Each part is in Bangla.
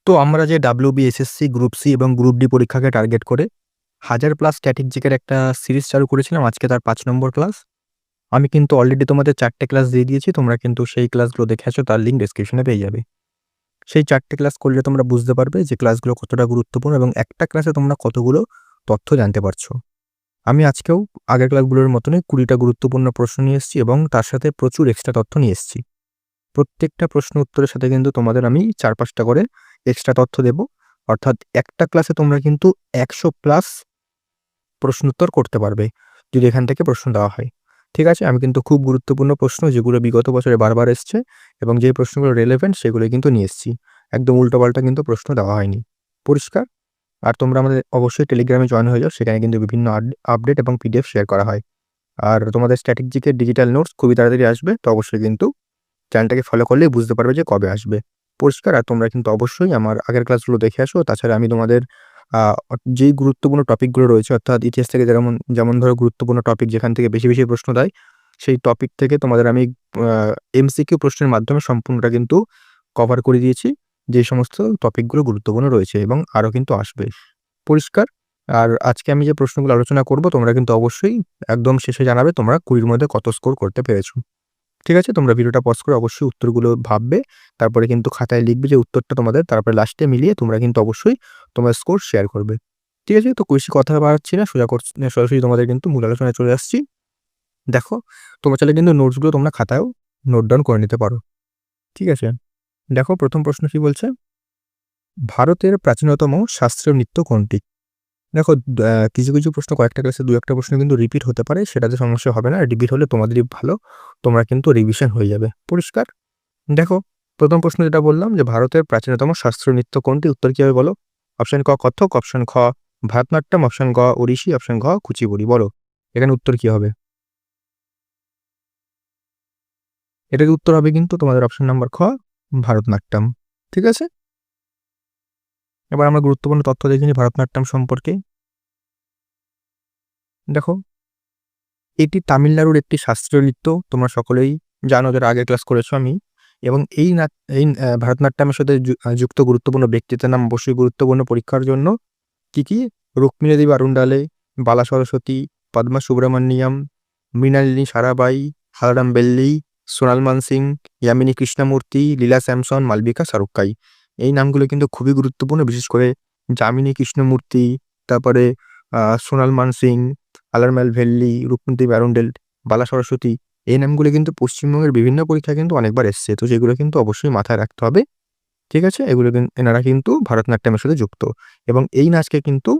তো আমরা যে WBSSC, গ্রুপ সি এবং গ্রুপ ডি পরীক্ষাকে টার্গেট করে 1000+ স্ট্যাটিক জিকের একটা সিরিজ চালু করেছিলাম। আজকে তার 5 নম্বর ক্লাস। আমি কিন্তু অলরেডি তোমাদের 4 টে ক্লাস দিয়ে দিয়েছি। তোমরা কিন্তু সেই ক্লাসগুলো দেখে আসো, তার লিঙ্ক ডেসক্রিপশনে পেয়ে যাবে। সেই 4 টে ক্লাস করলে তোমরা বুঝতে পারবে যে ক্লাসগুলো কতটা গুরুত্বপূর্ণ এবং একটা ক্লাসে তোমরা কতগুলো তথ্য জানতে পারছো। আমি আজকেও আগের ক্লাসগুলোর মতনই 20টা গুরুত্বপূর্ণ প্রশ্ন নিয়ে এসেছি এবং তার সাথে প্রচুর এক্সট্রা তথ্য নিয়ে এসেছি। প্রত্যেকটা প্রশ্ন উত্তরের সাথে কিন্তু তোমাদের আমি 4-5টা করে এক্সট্রা তথ্য দেব। অর্থাৎ একটা ক্লাসে তোমরা কিন্তু 100+ প্রশ্ন উত্তর করতে পারবে যদি এখান থেকে প্রশ্ন দেওয়া হয়। ঠিক আছে? আমি কিন্তু খুব গুরুত্বপূর্ণ প্রশ্ন যেগুলো বিগত বছরে বারবার এসছে এবং যে প্রশ্নগুলো রেলেভেন্ট সেগুলোই কিন্তু নিয়ে এসেছি। একদম উল্টোপাল্টা কিন্তু প্রশ্ন দেওয়া হয়নি। পরিষ্কার? আর তোমরা আমাদের অবশ্যই টেলিগ্রামে জয়েন হয়ে যাও। সেখানে কিন্তু বিভিন্ন আপডেট এবং পিডিএফ শেয়ার করা হয়। আর তোমাদের স্ট্যাটিক জিকের ডিজিটাল নোটস খুবই তাড়াতাড়ি আসবে। তো অবশ্যই কিন্তু চ্যানেলটাকে ফলো করলেই বুঝতে পারবে যে কবে আসবে। পরিষ্কার? আর তোমরা কিন্তু অবশ্যই আমার আগের ক্লাসগুলো দেখে আসো। তাছাড়া আমি তোমাদের আ যেই গুরুত্বপূর্ণ টপিকগুলো রয়েছে, অর্থাৎ ইতিহাস থেকে যেমন ধরো গুরুত্বপূর্ণ টপিক যেখান থেকে বেশি, বেশি প্রশ্ন দেয়, সেই টপিক থেকে তোমাদের আমি আ এমসিকিউ প্রশ্নের মাধ্যমে সম্পূর্ণটা কিন্তু কভার করে দিয়েছি। যে সমস্ত টপিকগুলো গুরুত্বপূর্ণ রয়েছে এবং আরও কিন্তু আসবে। পরিষ্কার? আর আজকে আমি যে প্রশ্নগুলো আলোচনা করব তোমরা কিন্তু অবশ্যই একদম শেষে জানাবে তোমরা 20 এর মধ্যে কত স্কোর করতে পেরেছো। ঠিক আছে? তোমরা ভিডিওটা পজ করে অবশ্যই উত্তরগুলো ভাববে। তারপরে কিন্তু খাতায় লিখবে যে উত্তরটা তোমাদের। তারপরে লাস্টে মিলিয়ে তোমরা কিন্তু অবশ্যই তোমার স্কোর শেয়ার করবে। ঠিক আছে? তো বেশি কথা বাড়াচ্ছি না। সরাসরি তোমাদের কিন্তু মূল আলোচনায় চলে আসছি। দেখো, তোমরা চাইলে কিন্তু নোটসগুলো তোমরা খাতায়ও নোট ডাউন করে নিতে পারো। ঠিক আছে? দেখো, প্রথম প্রশ্ন কি বলছে? ভারতের প্রাচীনতম শাস্ত্রীয় নৃত্য কোনটি? দেখো, কিছু, কিছু প্রশ্ন কয়েকটা ক্লাসে ২-১ টা প্রশ্ন কিন্তু রিপিট হতে পারে। সেটাতে সমস্যা হবে না। রিপিট হলে তোমাদেরই ভালো। তোমরা কিন্তু রিভিশন হয়ে যাবে। পরিষ্কার? দেখো, প্রথম প্রশ্ন যেটা বললাম যে ভারতের প্রাচীনতম শাস্ত্রীয় নৃত্য কোনটি? উত্তর কি হবে বলো? অপশন ক কত্থক, অপশন খ ভারতনাট্যম, অপশন গ ওড়িশি, অপশন ঘ কুচিপুড়ি। বলো এখানে উত্তর কি হবে? এটার উত্তর হবে কিন্তু তোমাদের অপশন নাম্বার খ ভারতনাট্যম। ঠিক আছে? এবার আমরা গুরুত্বপূর্ণ তথ্য দেখে নিই ভারতনাট্যম সম্পর্কে। দেখো, এটি তামিলনাড়ুর একটি শাস্ত্রীয় নৃত্য। তোমরা সকলেই জানো, যারা আগের ক্লাস করেছো আমি। এবং এই ভারতনাট্যমের সাথে যুক্ত গুরুত্বপূর্ণ ব্যক্তিত্বের নাম অবশ্যই গুরুত্বপূর্ণ পরীক্ষার জন্য। কি? রুক্মিণী দেবী অরুণ্ডালে, বালা সরস্বতী, পদ্মা সুব্রমণিয়াম, মৃণালিনী সারাবাই, হারারাম বেল্লি, সোনাল মানসিং, ইয়ামিনী কৃষ্ণমূর্তি, লীলা স্যামসন, মালবিকা সারুক্কাই। এই নামগুলো কিন্তু খুবই গুরুত্বপূর্ণ। বিশেষ করে যামিনী কৃষ্ণমূর্তি, তারপরে সোনাল মানসিং, আলারমেল ভেল্লি, রুক্মিণী দেবী অরুণ্ডেল, বালা সরস্বতী, এই নামগুলো কিন্তু পশ্চিমবঙ্গের বিভিন্ন পরীক্ষায় কিন্তু অনেকবার এসছে। তো সেগুলো কিন্তু অবশ্যই মাথায় রাখতে হবে। ঠিক আছে? এনারা কিন্তু ভারতনাট্যমের সাথে যুক্ত এবং এই নাচকে কিন্তু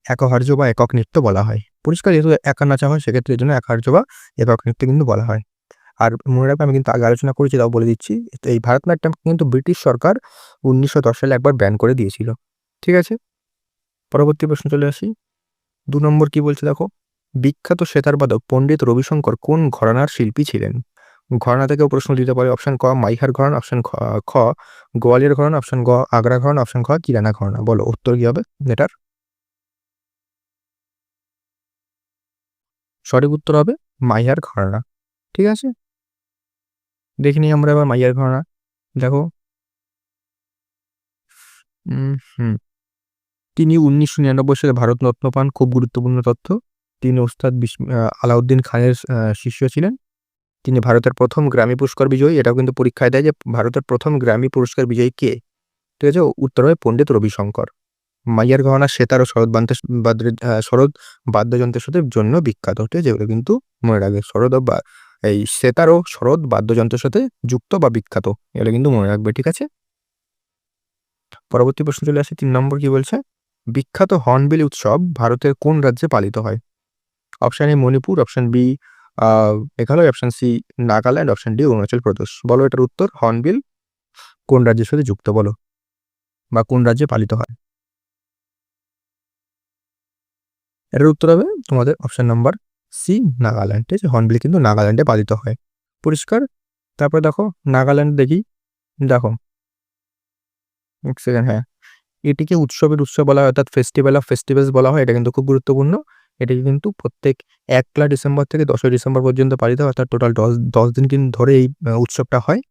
একহার্য বা একক নৃত্য বলা হয়। পরিষ্কার? যেহেতু একা নাচা হয় সেক্ষেত্রে এর জন্য একহার্য বা একক নৃত্য কিন্তু বলা হয়। আর মনে রাখবে, আমি কিন্তু আগে আলোচনা করেছি, তাও বলে দিচ্ছি। তো এই ভারতনাট্যমকে কিন্তু ব্রিটিশ সরকার 1910 সালে একবার ব্যান করে দিয়েছিল। ঠিক আছে? পরবর্তী প্রশ্ন চলে আসি। ২ নম্বর কি বলছে দেখো, বিখ্যাত সেতারবাদক পণ্ডিত রবিশঙ্কর কোন ঘরানার শিল্পী ছিলেন? ঘরানা থেকেও প্রশ্ন দিতে পারে। অপশন ক মাইহার ঘরানা, অপশন খ গোয়ালিয়র ঘরানা, অপশন গ আগ্রা ঘরানা, অপশন খ কিরানা ঘরানা। বলো উত্তর কি হবে এটার? সঠিক উত্তর হবে মাইহার ঘরানা। ঠিক আছে? দেখে নিই আমরা এবার মাইহার ঘরানা। দেখো, হুম, তিনি 1999 সালে ভারতরত্ন পান। খুব গুরুত্বপূর্ণ তথ্য। তিনি ওস্তাদ আলাউদ্দিন খানের শিষ্য ছিলেন। তিনি ভারতের প্রথম গ্র্যামি পুরস্কার বিজয়ী। এটাও কিন্তু পরীক্ষায় দেয় যে ভারতের প্রথম গ্র্যামি পুরস্কার বিজয়ী কে? ঠিক আছে? উত্তর হবে পণ্ডিত রবিশঙ্কর। মাইয়ার গহনা সেতার ও সরোদ বাদ্যযন্ত্রের সাথে জন্য বিখ্যাত। ঠিক আছে? এগুলো কিন্তু মনে রাখবে। এই সেতার ও সরোদ বাদ্যযন্ত্রের সাথে যুক্ত বা বিখ্যাত। এগুলো কিন্তু মনে রাখবে। ঠিক আছে? পরবর্তী প্রশ্ন চলে আসে। ৩ নম্বর কি বলছে? বিখ্যাত হর্নবিল উৎসব ভারতের কোন রাজ্যে পালিত হয়? Option A Manipur, option B Meghalaya, option C Nagaland, option D Arunachal Pradesh. বলো এটার উত্তর। হর্নবিল কোন রাজ্যের সাথে যুক্ত বলো, বা কোন রাজ্যে পালিত হয়? এটার উত্তর হবে তোমাদের অপশন নাম্বার সি নাগাল্যান্ড। ঠিক আছে? হর্নবিল কিন্তু নাগাল্যান্ডে পালিত হয়। পরিষ্কার? তারপরে দেখো নাগাল্যান্ড দেখি। দেখো, এক সেকেন্ড, হ্যাঁ, এটিকে উৎসবের উৎসব বলা হয়, অর্থাৎ ফেস্টিভ্যাল অফ ফেস্টিভ্যালস বলা হয়। এটা কিন্তু খুব গুরুত্বপূর্ণ। এটিকে কিন্তু প্রত্যেক 1লা ডিসেম্বর থেকে 10ই ডিসেম্বর পর্যন্ত পালিত হয়, অর্থাৎ টোটাল 10 দিন কিন্তু ধরে এই উৎসবটা হয়।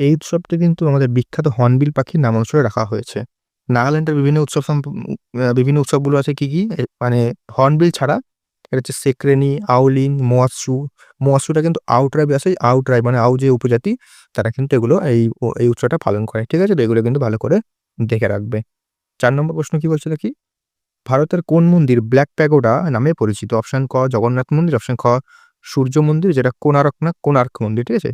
এই উৎসবটি কিন্তু আমাদের বিখ্যাত হর্নবিল পাখির নাম অনুসারে রাখা হয়েছে। নাগাল্যান্ডের বিভিন্ন উৎসবগুলো আছে কি, কি? মানে হর্নবিল ছাড়া এটা হচ্ছে সেক্রেনি, আউলিং, মোয়াৎসু। মোয়াৎসুটা কিন্তু আউ ট্রাইবে আসে। আউ ট্রাইব মানে আউ যে উপজাতি তারা কিন্তু এগুলো এই উৎসবটা পালন করে। ঠিক আছে? তো এগুলো কিন্তু ভালো করে দেখে রাখবে। ৪ নম্বর প্রশ্ন কি বলছিল কি? ভারতের কোন মন্দির ব্ল্যাক প্যাগোডা নামে পরিচিত? অপশন ক জগন্নাথ মন্দির, অপশন খ সূর্য মন্দির যেটা কোণার্ক মন্দির, ঠিক আছে?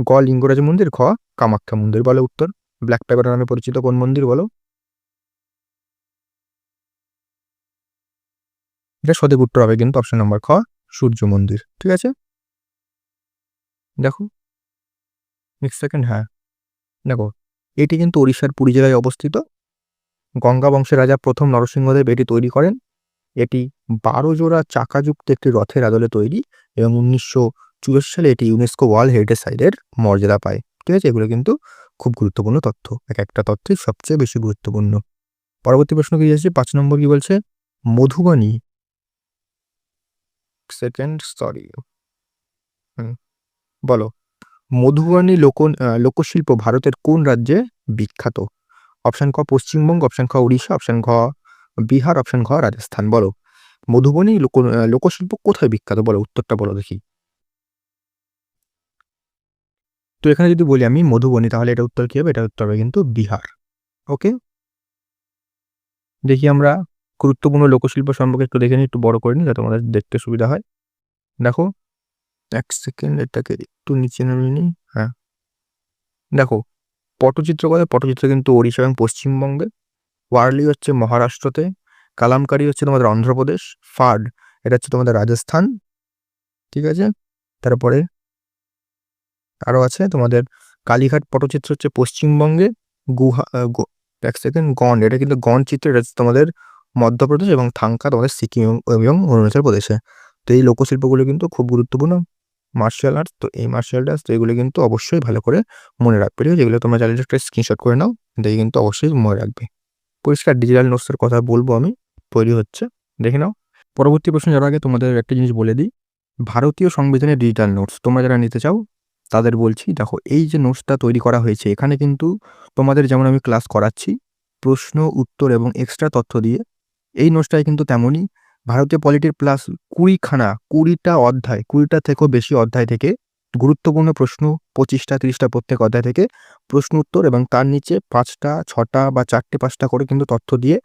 গ লিঙ্গরাজ মন্দির, খ কামাখ্যা মন্দির। বলো উত্তর। ব্ল্যাক প্যাগোডা নামে পরিচিত কোন মন্দির বলো? এটা সঠিক উত্তর হবে কিন্তু অপশন নম্বর খ সূর্য মন্দির। ঠিক আছে? দেখো নেক্সট সেকেন্ড, হ্যাঁ দেখো এটি কিন্তু ওড়িশার পুরী জেলায় অবস্থিত। গঙ্গা বংশের রাজা প্রথম নরসিংহদেব এটি তৈরি করেন। এটি ১২ জোড়া চাকাযুক্ত একটি রথের আদলে তৈরি এবং ১৯৮৪ সালে এটি ইউনেস্কো ওয়ার্ল্ড হেরিটেজ সাইটের মর্যাদা পায়। ঠিক আছে? এগুলো কিন্তু খুব গুরুত্বপূর্ণ তথ্য। এক একটা তথ্যই সবচেয়ে বেশি গুরুত্বপূর্ণ। পরবর্তী প্রশ্ন কি আসছে? ৫ নম্বর কি বলছে? মধুবনী সেকেন্ড সরি হুম, বলো। মধুবনী লোকশিল্প ভারতের কোন রাজ্যে বিখ্যাত? অপশন ক পশ্চিমবঙ্গ, অপশন খ উড়িষ্যা, অপশন খ বিহার, অপশন খ রাজস্থান। বলো মধুবনী লোকশিল্প কোথায় বিখ্যাত? বলো উত্তরটা বলো দেখি। তো এখানে যদি বলি আমি মধুবনী তাহলে এটা উত্তর কি হবে? এটা উত্তর হবে কিন্তু বিহার। ওকে, দেখি আমরা গুরুত্বপূর্ণ লোকশিল্প সম্পর্কে একটু দেখে নিই, একটু বড় করে নিই যাতে তোমাদের দেখতে সুবিধা হয়। দেখো ১ সেকেন্ড এটাকে একটু নিচে নামিয়ে নিই। হ্যাঁ, দেখো পটচিত্র কিন্তু ওড়িশা এবং পশ্চিমবঙ্গে, ওয়ারলি হচ্ছে মহারাষ্ট্রতে, কালামকারী হচ্ছে তোমাদের অন্ধ্রপ্রদেশ, ফাড এটা হচ্ছে তোমাদের রাজস্থান। ঠিক আছে? তারপরে আরও আছে তোমাদের কালীঘাট পটচিত্র হচ্ছে পশ্চিমবঙ্গে, গুহা ১ সেকেন্ড গন্ড এটা কিন্তু গন্ড চিত্র এটা হচ্ছে তোমাদের মধ্যপ্রদেশ এবং থাংকা তোমাদের সিকিম এবং অরুণাচল প্রদেশে। তো এই লোকশিল্পগুলো কিন্তু খুব গুরুত্বপূর্ণ মার্শাল আর্টস। তো এই মার্শাল আর্টস তো এগুলো কিন্তু অবশ্যই ভালো করে মনে রাখবে। ঠিক আছে? এগুলো তোমরা চাইলে একটা স্ক্রিনশট করে নাও, দেখে কিন্তু অবশ্যই মনে রাখবে। পরিষ্কার ডিজিটাল নোটসের কথা বলবো আমি, তৈরি হচ্ছে, দেখে নাও। পরবর্তী প্রশ্ন যাওয়ার আগে তোমাদের একটা জিনিস বলে দিই, ভারতীয় সংবিধানের ডিজিটাল নোটস তোমরা যারা নিতে চাও তাদের বলছি, দেখো এই যে নোটসটা তৈরি করা হয়েছে এখানে কিন্তু তোমাদের যেমন আমি ক্লাস করাচ্ছি প্রশ্ন উত্তর এবং এক্সট্রা তথ্য দিয়ে, এই নোটসটায় কিন্তু তেমনই ভারতীয় পলিটির প্লাস ২০টা অধ্যায়, ২০টা থেকেও বেশি অধ্যায় থেকে গুরুত্বপূর্ণ প্রশ্ন ২৫টা ৩০টা প্রত্যেক অধ্যায় থেকে প্রশ্ন উত্তর এবং তার নিচে ৫টা ৬টা বা ৪টে ৫টা করে কিন্তু তথ্য দিয়ে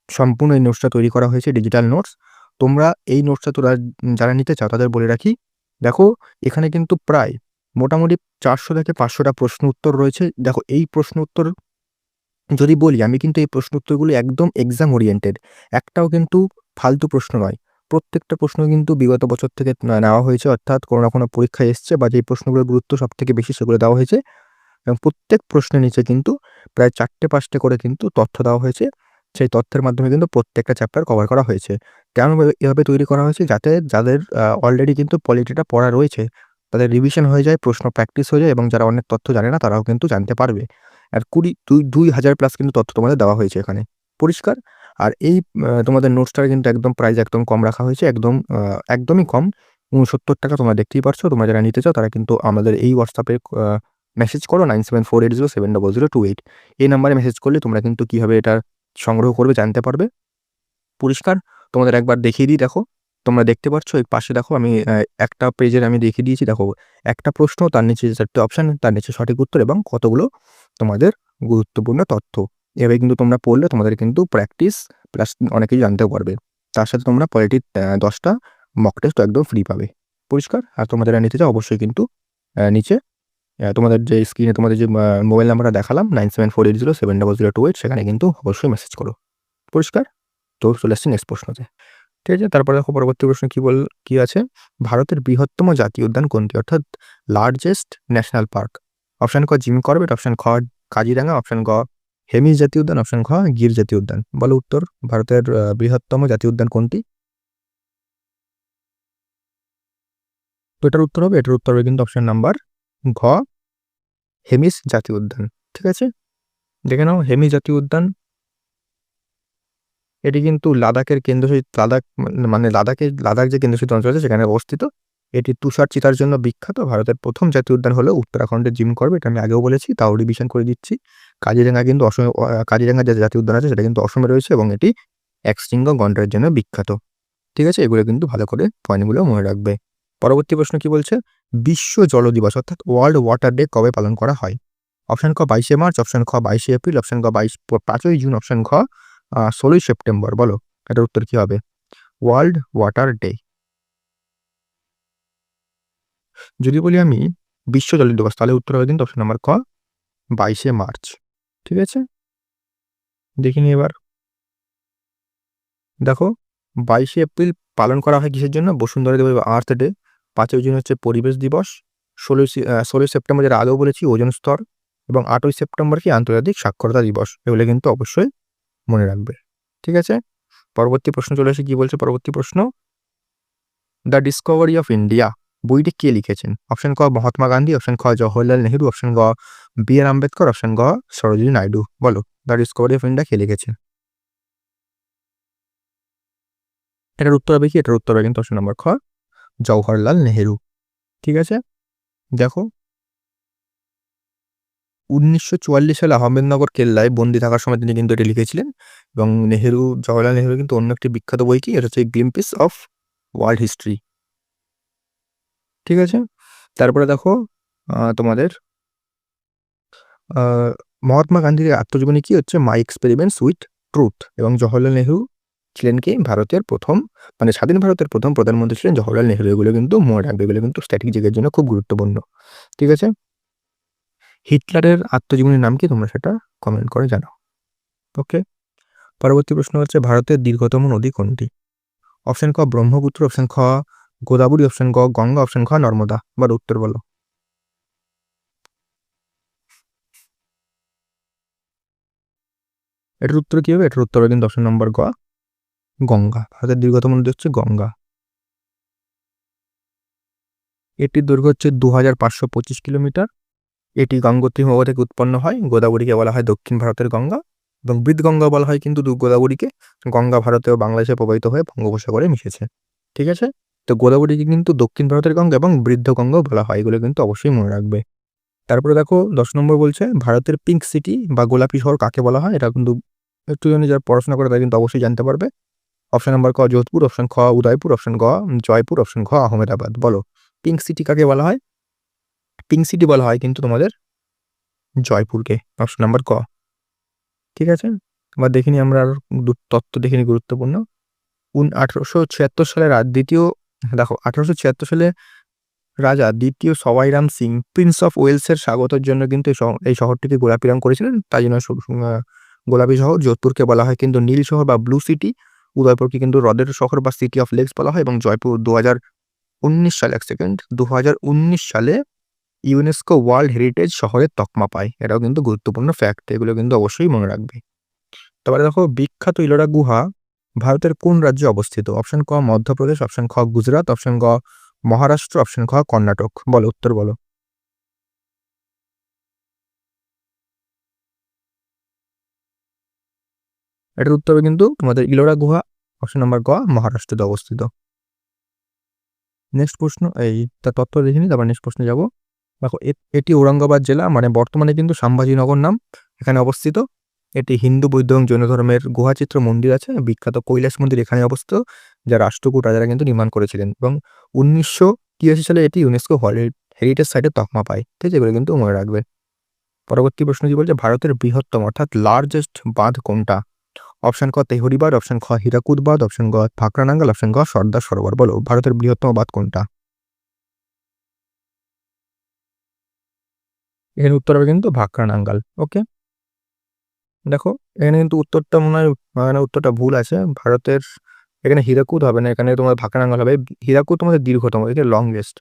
সম্পূর্ণ এই নোটসটা তৈরি করা হয়েছে ডিজিটাল নোটস। তোমরা এই নোটসটা যারা নিতে চাও তাদের বলে রাখি, দেখো এখানে কিন্তু প্রায় মোটামুটি ৪০০ থেকে ৫০০টা প্রশ্ন উত্তর রয়েছে। দেখো এই প্রশ্ন উত্তর যদি বলি আমি কিন্তু এই প্রশ্ন উত্তরগুলো একদম এক্সাম ওরিয়েন্টেড। একটাও কিন্তু ফালতু প্রশ্ন নয়। প্রত্যেকটা প্রশ্ন কিন্তু বিগত বছর থেকে নেওয়া হয়েছে, অর্থাৎ কোনো না কোনো পরীক্ষায় এসছে বা যেই প্রশ্নগুলোর গুরুত্ব সবথেকে বেশি সেগুলো দেওয়া হয়েছে এবং প্রত্যেক প্রশ্নের নিচে কিন্তু প্রায় ৪টে ৫টে করে কিন্তু তথ্য দেওয়া হয়েছে। সেই তথ্যের মাধ্যমে কিন্তু প্রত্যেকটা চ্যাপ্টার কভার করা হয়েছে। কেন এভাবে তৈরি করা হয়েছে? যাতে যাদের অলরেডি কিন্তু পলিটিটা পড়া রয়েছে তাদের রিভিশন হয়ে যায়, প্রশ্ন প্র্যাকটিস হয়ে যায় এবং যারা অনেক তথ্য জানে না তারাও কিন্তু জানতে পারবে। আর ২,০০০ প্লাস কিন্তু তথ্য তোমাদের দেওয়া হয়েছে এখানে। পরিষ্কার? আর এই তোমাদের নোটসটার কিন্তু একদম প্রাইস একদম কম রাখা হয়েছে। একদমই কম। ৳৬৯ তোমরা দেখতেই পারছো। তোমরা যারা নিতে চাও তারা কিন্তু আমাদের এই WhatsApp-এ মেসেজ করো 9748070028 এই নাম্বারে মেসেজ করলে তোমরা কিন্তু কিভাবে এটা সংগ্রহ করবে জানতে পারবে। পরিষ্কার? তোমাদের একবার দেখিয়ে দিই দেখো। তোমরা দেখতে পাচ্ছ এই পাশে দেখো আমি একটা পেজের আমি দেখিয়ে দিয়েছি দেখো। একটা প্রশ্ন তার নিচে ৪টে অপশন, তার নিচে সঠিক উত্তর এবং কতগুলো তোমাদের গুরুত্বপূর্ণ তথ্য। এভাবে কিন্তু তোমরা পড়লে তোমাদের কিন্তু প্র্যাকটিস প্লাস অনেক কিছু জানতেও পারবে। তার সাথে তোমরা পলিটির ১০টা মক টেস্ট একদম ফ্রি পাবে। পরিষ্কার? আর তোমরা যারা নিতে চাও অবশ্যই কিন্তু নিচে তোমাদের যে স্ক্রিনে তোমাদের যে মোবাইল নাম্বারটা দেখালাম 9748070028 সেখানে কিন্তু অবশ্যই মেসেজ করো। পরিষ্কার? তো চলে আসছি নেক্সট প্রশ্নতে। ঠিক আছে? তারপরে দেখো পরবর্তী প্রশ্ন কি আছে? ভারতের বৃহত্তম জাতীয় উদ্যান কোনটি? অর্থাৎ লার্জেস্ট ন্যাশনাল পার্ক। অপশন ক জিম করবেট, অপশন খ কাজিরাঙা, অপশন গ হেমিস জাতীয় উদ্যান, অপশন খ গির জাতীয় উদ্যান। বলো উত্তর। ভারতের বৃহত্তম জাতীয় উদ্যান কোনটি? তো এটার উত্তর হবে কিন্তু অপশন নাম্বার ঘ হেমিস জাতীয় উদ্যান। ঠিক আছে? দেখে নাও হেমিস জাতীয় উদ্যান এটি কিন্তু লাদাখের কেন্দ্রশাসিত লাদাখ যে কেন্দ্রশাসিত অঞ্চল আছে সেখানে অবস্থিত এটি তুষার চিতার জন্য বিখ্যাত। ভারতের প্রথম জাতীয় উদ্যান হলো উত্তরাখণ্ডের জিম করবেট, এটা আমি আগেও বলেছি, তাও রিভিশন করে দিচ্ছি। কাজিরাঙা কিন্তু কাজিরাঙা যে জাতীয় উদ্যান আছে সেটা কিন্তু অসমে রয়েছে এবং এটি একশৃঙ্গ গন্ডারের জন্য বিখ্যাত। ঠিক আছে? এগুলো কিন্তু ভালো করে পয়েন্টগুলো মনে রাখবে। পরবর্তী প্রশ্ন কি বলছে? বিশ্ব জল দিবস অর্থাৎ ওয়ার্ল্ড ওয়াটার ডে কবে পালন করা হয়? অপশন ক 22শে মার্চ, অপশন খ 22শে এপ্রিল, অপশন ক 5ই জুন, অপশন খ 16ই সেপ্টেম্বর। বলো এটার উত্তর কি হবে? World water day. যদি বলি আমি বিশ্ব জল দিবস, তাহলে উত্তর হবে কিন্তু অপশন নাম্বার খ 22শে মার্চ। ঠিক আছে? দেখিনি এবার। দেখো 22শে এপ্রিল পালন করা হয় কিসের জন্য? বসুন্ধরা দিবস বা আর্থ ডে। 5ই জুন হচ্ছে পরিবেশ দিবস। 16ই সেপ্টেম্বর যেটা আগেও বলেছি ওজোন স্তর, এবং 8ই সেপ্টেম্বর কি আন্তর্জাতিক সাক্ষরতা দিবস। এগুলো কিন্তু অবশ্যই মনে রাখবে। ঠিক আছে? পরবর্তী প্রশ্ন চলে আসে, কি বলছে পরবর্তী প্রশ্ন? দ্য ডিসকভারি অফ ইন্ডিয়া বইটি কে লিখেছেন? অপশন ক মহাত্মা গান্ধী, অপশন খ জওহরলাল নেহরু, অপশন গ বি.আর. আম্বেদকর, অপশন গ সরোজিনী নাইডু। বলো দ্য ডিসকভারি অফ ইন্ডিয়া কে লিখেছেন? এটার উত্তর হবে কি? এটার উত্তর হবে কিন্তু অপশন নম্বর খ জওহরলাল নেহরু। ঠিক আছে? দেখো 1944 সালে আহমেদনগর কেল্লায় বন্দি থাকার সময় তিনি কিন্তু এটি লিখেছিলেন, এবং জওহরলাল নেহরু কিন্তু অন্য একটি বিখ্যাত বই কি? এটা হচ্ছে গ্লিম্পিস অফ ওয়ার্ল্ড হিস্ট্রি। ঠিক আছে? তারপরে দেখো তোমাদের মহাত্মা গান্ধীর আত্মজীবনী কি হচ্ছে? মাই এক্সপেরিমেন্টস উইথ ট্রুথ। এবং জওহরলাল নেহরু ছিলেন কি? ভারতের প্রথম, মানে স্বাধীন ভারতের প্রথম প্রধানমন্ত্রী ছিলেন জওহরলাল নেহরু। এগুলো কিন্তু মনে রাখবে, এগুলো কিন্তু স্ট্র্যাটেজিকের জন্য খুব গুরুত্বপূর্ণ। ঠিক আছে? হিটলারের আত্মজীবনীর নাম কি? তোমরা সেটা কমেন্ট করে জানাও। ওকে, পরবর্তী প্রশ্ন হচ্ছে ভারতের দীর্ঘতম নদী কোনটি? অপশন ক ব্রহ্মপুত্র, অপশন খ গোদাবরী, অপশন ক গঙ্গা, অপশন খ নর্মদা। বলো উত্তর বলো। এটার উত্তর কি হবে? এটার উত্তর হবে কিন্তু অপশন নম্বর গ গঙ্গা। ভারতের দীর্ঘতম নদী হচ্ছে গঙ্গা। এটির দৈর্ঘ্য হচ্ছে 2525 কিলোমিটার। এটি গঙ্গোত্রী হিমবাহ থেকে উৎপন্ন হয়। গোদাবরীকে বলা হয় দক্ষিণ ভারতের গঙ্গা, এবং বৃদ্ধগঙ্গা বলা হয় কিন্তু গোদাবরীকে। গঙ্গা ভারতে ও বাংলাদেশে প্রবাহিত হয়ে বঙ্গোপসাগরে মিশেছে। ঠিক আছে? তো গোদাবরীকে কিন্তু দক্ষিণ ভারতের গঙ্গা এবং বৃদ্ধগঙ্গাও বলা হয়, এগুলো কিন্তু অবশ্যই মনে রাখবে। তারপরে দেখো 10 নম্বর বলছে ভারতের পিঙ্ক সিটি বা গোলাপি শহর কাকে বলা হয়? এটা কিন্তু একটু যারা পড়াশোনা করে তারা কিন্তু অবশ্যই জানতে পারবে। অপশন নাম্বার ক যোধপুর, অপশন খ উদয়পুর, অপশন গ জয়পুর, অপশন ঘ আহমেদাবাদ। বলো পিঙ্ক সিটি কাকে বলা হয়? পিঙ্ক সিটি বলা হয় কিন্তু তোমাদের জয়পুরকে। অপশন নাম্বার ক। ঠিক আছে? এবার দেখিনি আমরা আর তত্ত্ব দেখিনি গুরুত্বপূর্ণ। 1876 সালে দেখো 1876 সালে রাজা দ্বিতীয় সওয়াই রাম সিং প্রিন্স অফ ওয়েলসের স্বাগতের জন্য কিন্তু এই শহরটিকে গোলাপি রং করেছিলেন। তাই জন্য গোলাপি শহর। যোধপুরকে বলা হয় কিন্তু নীল শহর বা ব্লু সিটি। উদয়পুরকে কিন্তু হ্রদের শহর বা সিটি অফ লেকস বলা হয়। এবং জয়পুর 2019 সালে, এক সেকেন্ড, 2019 সালে ইউনেস্কো ওয়ার্ল্ড হেরিটেজ শহরের তকমা পায়। এটাও কিন্তু গুরুত্বপূর্ণ ফ্যাক্ট, এগুলো কিন্তু অবশ্যই মনে রাখবে। তারপরে দেখো বিখ্যাত ইলোরা গুহা ভারতের কোন রাজ্যে অবস্থিত? অপশন ক মধ্যপ্রদেশ, অপশন খ গুজরাট, অপশন গ মহারাষ্ট্র, অপশন খ কর্ণাটক। বলো উত্তর বলো। এটার উত্তর হবে কিন্তু তোমাদের ইলোরা গুহা, অপশন নাম্বার গ মহারাষ্ট্রতে অবস্থিত। নেক্সট প্রশ্ন, এই তার তথ্য দেখিনি, তারপর নেক্সট প্রশ্নে যাব। দেখো এটি ঔরঙ্গাবাদ জেলা, মানে বর্তমানে কিন্তু সাম্ভাজিনগর নাম, এখানে অবস্থিত। এটি হিন্দু, বৌদ্ধ এবং জৈন ধর্মের গুহাচিত্র মন্দির আছে। বিখ্যাত কৈলাস মন্দির এখানে অবস্থিত, যা রাষ্ট্রকূট রাজারা কিন্তু নির্মাণ করেছিলেন। এবং 1983 সালে এটি ইউনেস্কো ওয়ার্ল্ড হেরিটেজ সাইটে তকমা পায়। ঠিক আছে? এগুলো কিন্তু মনে রাখবে। পরবর্তী প্রশ্ন কি বলছে ভারতের বৃহত্তম অর্থাৎ লার্জেস্ট বাঁধ কোনটা? অপশন ক তেহরি বাঁধ, অপশন খ হীরাকুদ বাঁধ, অপশন গ ভাকরানাঙ্গল, অপশন গ সর্দার সরোবর। বলো ভারতের বৃহত্তম বাঁধ কোনটা? এখানে উত্তর হবে কিন্তু ভাকরানাঙ্গল। ওকে, দেখো এখানে কিন্তু উত্তরটা মনে হয়, মানে উত্তরটা ভুল আছে। ভারতের এখানে হীরাকুদ হবে না, এখানে তোমার ভাকরানাঙ্গল হবে। হীরাকুদ তোমাদের দীর্ঘতম, এটা লংগেস্ট।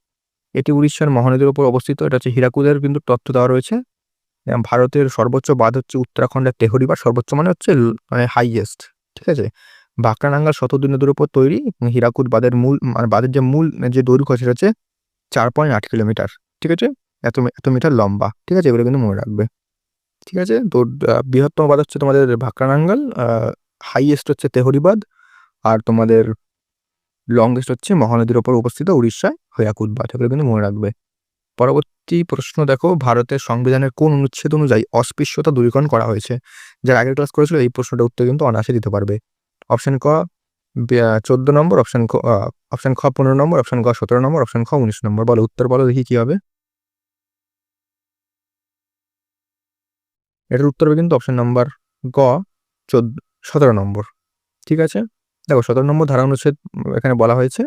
এটি উড়িষ্যার মহানদীর উপর অবস্থিত। এটা হচ্ছে হীরাকুদের কিন্তু তথ্য দেওয়া রয়েছে। ভারতের সর্বোচ্চ বাঁধ হচ্ছে উত্তরাখণ্ডের তেহরি বাঁধ, সর্বোচ্চ মানে হচ্ছে মানে হাইয়েস্ট। ঠিক আছে? ভাকরানাঙ্গল শতাব্দী নদীর উপর তৈরি। হীরাকুদ বাঁধের মানে বাঁধের যে মূল যে দৈর্ঘ্য সেটা হচ্ছে 4.8 কিলোমিটার। ঠিক আছে? এত মিটার লম্বা। ঠিক আছে? এগুলো কিন্তু মনে রাখবে। ঠিক আছে? তো বৃহত্তম বাঁধ হচ্ছে তোমাদের ভাকরানাঙ্গল, হাইয়েস্ট হচ্ছে তেহরি বাঁধ, আর তোমাদের লংগেস্ট হচ্ছে মহানদীর ওপর অবস্থিত উড়িষ্যায় হীরাকুদ বাঁধ, এগুলো কিন্তু মনে রাখবে। পরবর্তী প্রশ্ন দেখো, ভারতের সংবিধানের কোন অনুচ্ছেদ অনুযায়ী অস্পৃশ্যতা দূরীকরণ করা হয়েছে? যারা আগের ক্লাস করেছিল এই প্রশ্নটার উত্তর কিন্তু অনায়াসে দিতে পারবে। অপশন ক 14 নম্বর, অপশন খ 15 নম্বর, অপশন গ 17 নম্বর, অপশন খ 19 নম্বর। বলো উত্তর বলো দেখি কি হবে। এটার উত্তর হবে কিন্তু অপশন নাম্বার গ 17 নম্বর। ঠিক আছে, দেখো 17 নম্বর ধারা অনুচ্ছেদ এখানে বলা হয়েছে।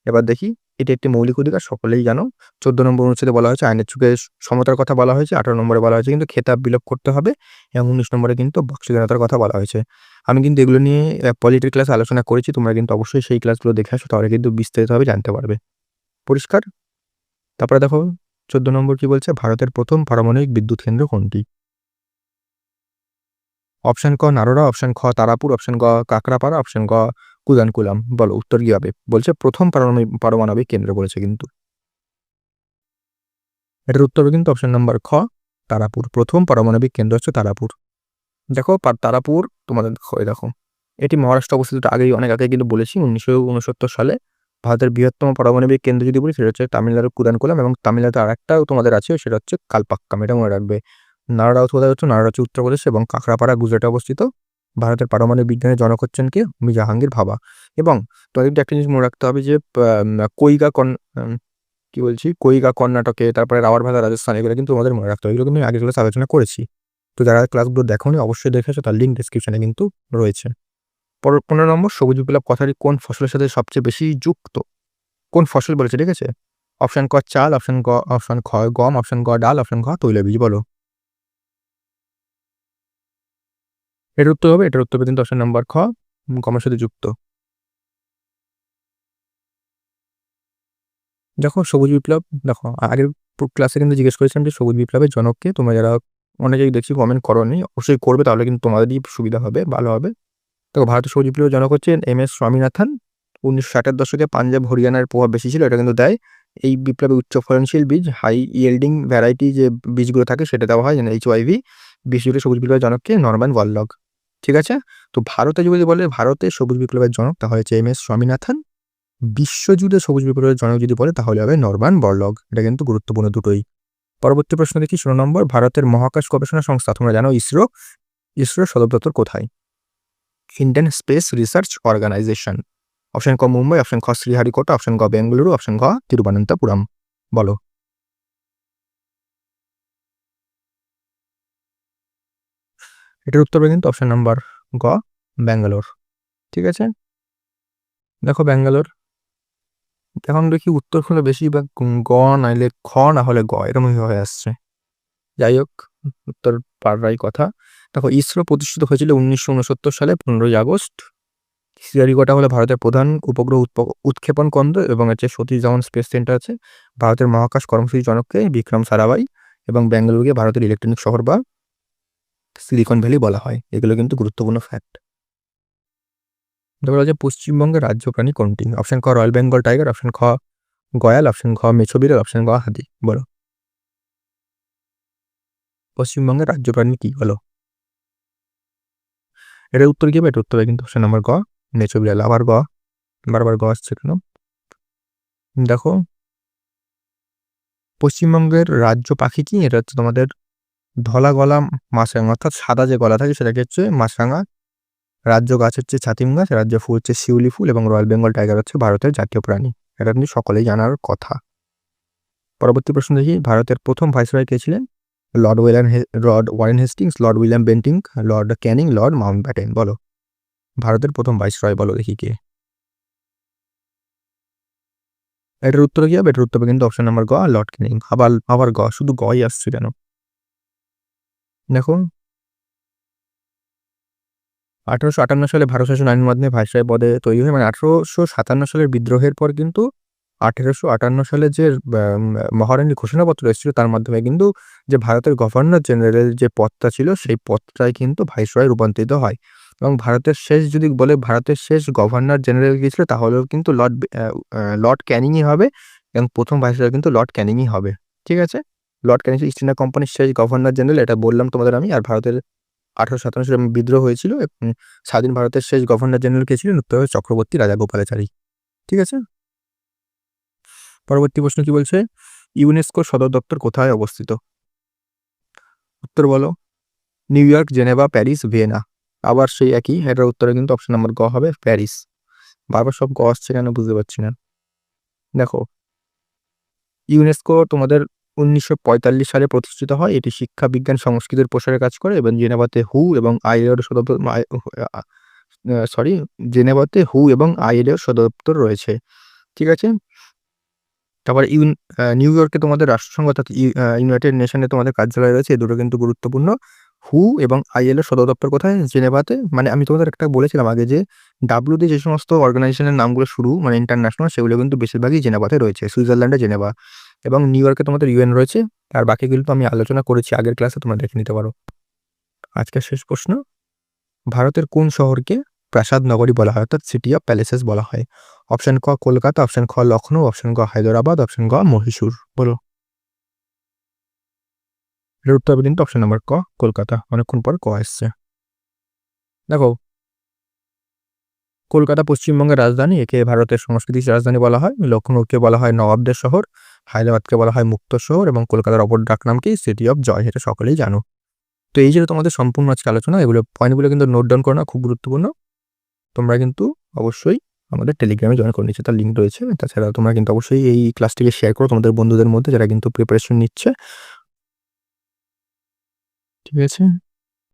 এবার দেখি, এটি একটি মৌলিক অধিকার, সকলেই জানো। 14 নম্বর অনুচ্ছেদে বলা হয়েছে আইনের চোখে সমতার কথা বলা হয়েছে। 18 নম্বরে বলা হয়েছে কিন্তু খেতাব বিলোপ করতে হবে, এবং 19 নম্বরে কিন্তু বাক স্বাধীনতার কথা বলা হয়েছে। আমি কিন্তু এগুলো নিয়ে পলিটির ক্লাসে আলোচনা করেছি, তোমরা কিন্তু অবশ্যই সেই ক্লাসগুলো দেখে আসো, তাহলে কিন্তু বিস্তারিতভাবে জানতে পারবে। পরিষ্কার? তারপরে দেখো 14 নম্বর কি বলছে, ভারতের প্রথম পারমাণবিক বিদ্যুৎ কেন্দ্র কোনটি? অপশন ক নারোরা, অপশন খ তারাপুর, অপশন গ কাকরাপাড়া, অপশন গ কুদানকুলাম। বলো উত্তর কি হবে। বলছে প্রথম পারমাণবিক কেন্দ্র বলেছে কিন্তু। এটার উত্তর হবে কিন্তু অপশন নাম্বার খ তারাপুর। প্রথম পারমাণবিক কেন্দ্র হচ্ছে তারাপুর। দেখো তারাপুর তোমাদের দেখো, এটি মহারাষ্ট্র অবস্থিত। অনেক আগে কিন্তু বলেছি 1969 সালে ভারতের বৃহত্তম পারমাণবিক কেন্দ্র যদি বলি সেটা হচ্ছে তামিলনাড়ুর কুদানকুলাম, এবং তামিলনাড়ুতে আরেকটাও তোমাদের আছে, সেটা হচ্ছে কালপাক্কাম। এটা মনে রাখবে। নারোরা কোথায় হচ্ছে, নারোরা হচ্ছে উত্তরপ্রদেশ, এবং কাকরাপাড়া গুজরাটে অবস্থিত। ভারতের পারমাণবিক বিজ্ঞানের জনক হচ্ছেন কে? আমি জাহাঙ্গীর ভাবা। এবং তোমাদের কিন্তু একটা জিনিস মনে রাখতে হবে যে কৈগা কর্ণাটকে, তারপরে রাওয়ারভাদা রাজস্থান, এগুলো কিন্তু আমাদের মনে রাখতে হবে। এগুলো কিন্তু আগের ক্লাসে আলোচনা করেছি। তো যারা ক্লাসগুলো দেখোনি অবশ্যই দেখেছো, তার লিঙ্ক ডেসক্রিপশনে কিন্তু রয়েছে। 15 নম্বর, সবুজ বিপ্লব কথাটি কোন ফসলের সাথে সবচেয়ে বেশি যুক্ত? কোন ফসল বলেছে, ঠিক আছে? অপশন ক চাল, অপশন খ গম, অপশন গ ডাল, অপশন ঘ তৈলবীজ। বলো এটার উত্তর হবে, এটার উত্তর হবে কিন্তু অপশন নাম্বার খ গমের সাথে যুক্ত। দেখো সবুজ বিপ্লব, দেখো আগের ক্লাসে কিন্তু জিজ্ঞেস করেছিলাম যে সবুজ বিপ্লবের জনককে। তোমরা যারা অনেকেই দেখছি কমেন্ট করোনি, অবশ্যই করবে, তাহলে কিন্তু তোমাদেরই সুবিধা হবে, ভালো হবে। দেখো ভারতের সবুজ বিপ্লবের জনক হচ্ছেন MS স্বামীনাথন। 1960-এর দশকে পাঞ্জাব হরিয়ানার প্রভাব বেশি ছিল, এটা কিন্তু দেয়। এই বিপ্লবে উচ্চ ফলনশীল বীজ, হাই ইয়েল্ডিং ভ্যারাইটি যে বীজগুলো থাকে সেটা দেওয়া হয়, যেন HYV। বিশ্বজুড়ে সবুজ বিপ্লবের জনককে নরম্যান বরলগ। ঠিক আছে, তো ভারতে যদি বলে ভারতের সবুজ বিপ্লবের জনক, তাহলে হচ্ছে MS স্বামীনাথন। বিশ্বজুড়ে সবুজ বিপ্লবের জনক যদি বলে তাহলে হবে নরম্যান বরলগ। এটা কিন্তু গুরুত্বপূর্ণ দুটোই। পরবর্তী প্রশ্ন দেখি 16 নম্বর, ভারতের মহাকাশ গবেষণা সংস্থা তোমরা জানো ইসরো। ইসরোর সদর দপ্তর কোথায়? Indian space research organisation. Option ক মুম্বাই, অপশন খ শ্রীহারিকোটা, অপশন গ বেঙ্গালুরু, অপশন ঘ তিরুবনন্তপুরম। বলো এটার উত্তর হবে কিন্তু অপশন নাম্বার গ ব্যাঙ্গালোর। ঠিক আছে, দেখো ব্যাঙ্গালোর। এখন দেখি উত্তর হলে বেশি বা গ নাইলে খ, না হলে গ, এরকমই হয়ে আসছে। যাই হোক, উত্তর পাড়াই কথা। দেখো ইসরো প্রতিষ্ঠিত হয়েছিল 1969 সালে 15ই আগস্ট। শ্রীহারিকোটা হলো ভারতের প্রধান উপগ্রহ উৎক্ষেপণ কেন্দ্র, এবং হচ্ছে সতীশ ধাওয়ান স্পেস সেন্টার আছে। ভারতের মহাকাশ কর্মসূচি জনককে বিক্রম সারাভাই, এবং বেঙ্গালুরুকে ভারতের ইলেকট্রনিক শহর বা সিলিকন ভ্যালি বলা হয়। এগুলো কিন্তু গুরুত্বপূর্ণ ফ্যাক্ট। তারপর হচ্ছে পশ্চিমবঙ্গের রাজ্য প্রাণী কোনটি? অপশন খ রয়্যাল বেঙ্গল টাইগার, অপশন খ গয়াল, অপশন ঘ মেছো বিড়াল, অপশন গ হাতি। বলো পশ্চিমবঙ্গের রাজ্য প্রাণী কি? বলো এটার উত্তর কি হবে? এটার উত্তর হবে কিন্তু অপশন নাম্বার গ মেছো বিড়াল। আবার গ, বারবার গ আসছে কেন? দেখো পশ্চিমবঙ্গের রাজ্য পাখি কি? এটা হচ্ছে তোমাদের ধলা গলা মাছরাঙা, অর্থাৎ সাদা যে গলা থাকে সেটাকে হচ্ছে মাছরাঙা। রাজ্য গাছ হচ্ছে ছাতিম গাছ, রাজ্য ফুল হচ্ছে শিউলি ফুল, এবং রয়্যাল বেঙ্গল টাইগার হচ্ছে ভারতের জাতীয় প্রাণী। এটা কিন্তু সকলেই জানার কথা। পরবর্তী প্রশ্ন দেখি, ভারতের প্রথম ভাইসরয় কে ছিলেন? Lord Warren Hastings, Lord William Bentinck, Lord Canning, Lord Mountbatten. বলো ভারতের প্রথম ভাইসরয় বলো দেখি কে? এটার উত্তর কি হবে? এটার উত্তর হবে কিন্তু অপশন নাম্বার গ লর্ড ক্যানিং। আবার গ, শুধু গই আসছে কেন? দেখো 1858 সালে ভারত শাসন আইনের মাধ্যমে ভাইসরয় পদে তৈরি হয়, মানে 1857 সালের বিদ্রোহের পর কিন্তু 1858 সালে যে মহারানীর ঘোষণাপত্র এসেছিল তার মাধ্যমে কিন্তু যে ভারতের গভর্নর জেনারেল যে পদটা ছিল সেই পদটাই কিন্তু ভাইসরয় রূপান্তরিত হয়। এবং ভারতের শেষ যদি বলে ভারতের শেষ গভর্নর জেনারেল গিয়েছিল তাহলেও কিন্তু লর্ড ক্যানিংই হবে, এবং প্রথম ভাইসরয় কিন্তু লর্ড ক্যানিংই হবে। ঠিক আছে, লর্ড ক্যানিং ইস্ট ইন্ডিয়া কোম্পানির শেষ গভর্নর জেনারেল, এটা বললাম তোমাদের আমি। আর ভারতের 1857 সালে বিদ্রোহ হয়েছিল, এবং স্বাধীন ভারতের শেষ গভর্নর জেনারেল কে ছিলেন? উত্তর হবে চক্রবর্তী রাজাগোপালাচারী। ঠিক আছে? পরবর্তী প্রশ্ন কি বলছে? ইউনেস্কোর সদর দপ্তর কোথায় অবস্থিত? উত্তর বলো। New York, Geneva, Paris, Vienna. আবার সেই একই, এটার উত্তরে কিন্তু অপশন নাম্বার গ হবে প্যারিস। বারবার সব গ আসছে কেন বুঝতে পারছি না। দেখো, ইউনেস্কো তোমাদের 1945 সালে প্রতিষ্ঠিত হয়। এটি শিক্ষা, বিজ্ঞান, সংস্কৃতির প্রসারের কাজ করে এবং জেনেভাতে হু এবং আইএলও সদর দপ্তর রয়েছে। ঠিক আছে? তারপরে নিউ ইয়র্কে তোমাদের রাষ্ট্রসংঘ অর্থাৎ ইউনাইটেড নেশনে তোমাদের কার্যালয় রয়েছে। এই দুটো কিন্তু গুরুত্বপূর্ণ। হু এবং আইএলও সদর দপ্তর কোথায়? জেনেভাতে। মানে আমি তোমাদের একটা বলেছিলাম আগে যে ডাব্লিউ দিয়ে যে সমস্ত অর্গানাইজেশনের নামগুলো শুরু মানে ইন্টারন্যাশনাল, সেগুলো কিন্তু বেশিরভাগই জেনেভাতে রয়েছে। সুইজারল্যান্ডে জেনেভা এবং নিউ ইয়র্কে তোমাদের ইউএন রয়েছে। আর বাকিগুলো তো আমি আলোচনা করেছি আগের ক্লাসে, তোমরা দেখে নিতে পারো। আজকের শেষ প্রশ্ন, ভারতের কোন শহরকে প্রাসাদ নগরী বলা হয় অর্থাৎ সিটি অফ প্যালেসেস বলা হয়? অপশন ক কলকাতা, অপশন খ লখনৌ, অপশন গ হায়দ্রাবাদ, অপশন গ মহীশূর। বলো। এর উত্তর হবে কিন্তু অপশন নাম্বার ক কলকাতা। অনেকক্ষণ পর ক এসছে। দেখো, কলকাতা পশ্চিমবঙ্গের রাজধানী, একে ভারতের সংস্কৃতির রাজধানী বলা হয়। লখনৌকে বলা হয় নবাবদের শহর, হায়দ্রাবাদকে বলা হয় মুক্ত শহর এবং কলকাতার অপর ডাকনাম কি? City of joy. এটা সকলেই জানো। তো এই যে তোমাদের সম্পূর্ণ আজকে আলোচনা, এগুলো পয়েন্টগুলো কিন্তু নোট ডাউন করো না, খুব গুরুত্বপূর্ণ। তোমরা কিন্তু অবশ্যই আমাদের টেলিগ্রামে জয়েন করে নিচ্ছে, তার লিঙ্ক রয়েছে। তাছাড়া তোমরা কিন্তু অবশ্যই এই ক্লাসটিকে শেয়ার করো তোমাদের বন্ধুদের মধ্যে যারা কিন্তু প্রিপারেশন নিচ্ছে। ঠিক আছে?